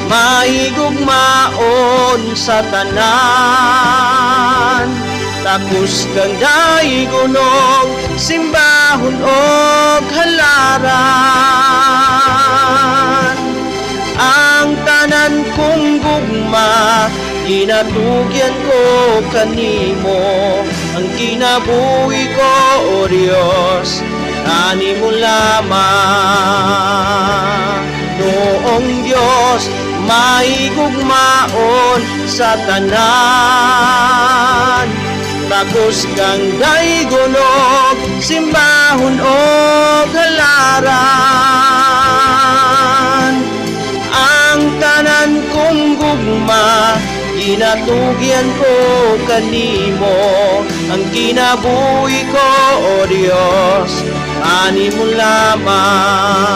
maigugmaon sa tanan. Tapos kang daygunog, simbahon og halaran. Ang tanan kong gugma, ginatugyan ko kanimo. Ang kinabuhi ko, O Diyos, kanimo lamang. Noong Diyos, maigugmaon sa tanan. Tapos kang daygunog, simbahon og halaran. Ang tanan kong gugma, ginatugyan ko kanimo. Ang kinabuhi ko, O Diyos, kanimo lamang.